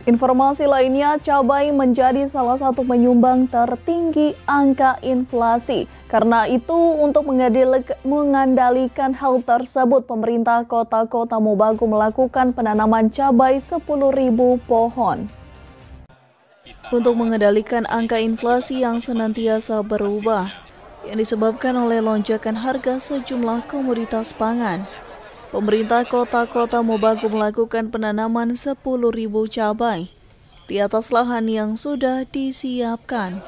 Informasi lainnya, cabai menjadi salah satu penyumbang tertinggi angka inflasi. Karena itu, untuk mengandalkan hal tersebut, pemerintah Kota Mobagu melakukan penanaman cabai 10.000 pohon. Untuk mengendalikan angka inflasi yang senantiasa berubah, yang disebabkan oleh lonjakan harga sejumlah komoditas pangan, pemerintah Kota Mobagu melakukan penanaman 10.000 cabai di atas lahan yang sudah disiapkan.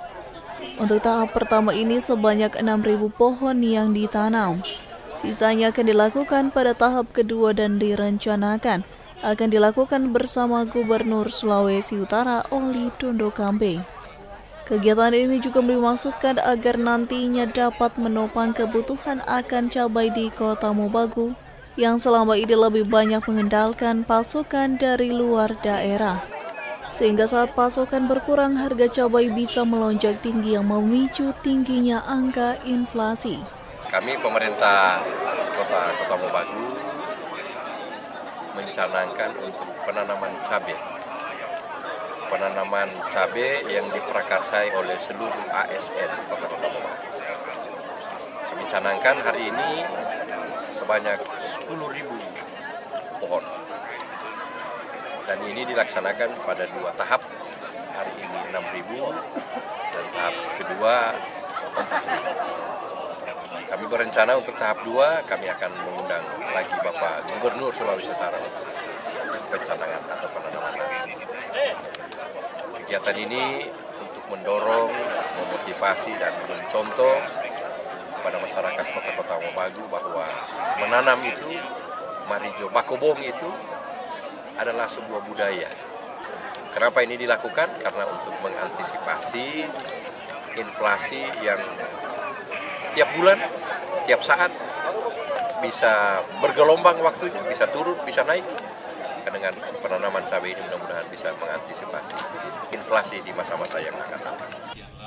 Untuk tahap pertama ini sebanyak 6.000 pohon yang ditanam. Sisanya akan dilakukan pada tahap kedua dan direncanakan akan dilakukan bersama Gubernur Sulawesi Utara Oli Dondo Kambe. Kegiatan ini juga dimaksudkan agar nantinya dapat menopang kebutuhan akan cabai di Kota Mobagu yang selama ini lebih banyak mengandalkan pasokan dari luar daerah. Sehingga saat pasokan berkurang, harga cabai bisa melonjak tinggi yang memicu tingginya angka inflasi. Kami pemerintah Kota Mobagu mencanangkan untuk penanaman cabai. Penanaman cabai yang diprakarsai oleh seluruh ASN Kota Mobagu. Kami canangkan hari ini sebanyak 10.000 pohon, dan ini dilaksanakan pada 2 tahap. Hari ini 6.000 dan tahap kedua 4.000. Kami berencana untuk tahap 2 kami akan mengundang lagi Bapak Gubernur Sulawesi Utara pencanangan atau penanaman lagi. Kegiatan ini untuk mendorong, memotivasi dan mencontoh pada masyarakat Kota Mobagu bahwa menanam itu, marijo bakobong itu adalah sebuah budaya. Kenapa ini dilakukan? Karena untuk mengantisipasi inflasi yang tiap bulan, tiap saat bisa bergelombang waktunya, bisa turun, bisa naik. Dengan penanaman cabai ini mudah-mudahan bisa mengantisipasi inflasi di masa-masa yang akan datang.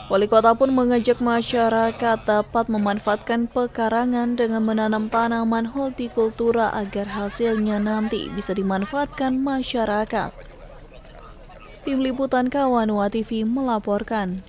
Wali kota pun mengajak masyarakat dapat memanfaatkan pekarangan dengan menanam tanaman hortikultura agar hasilnya nanti bisa dimanfaatkan masyarakat. Tim Liputan Kawanua TV melaporkan.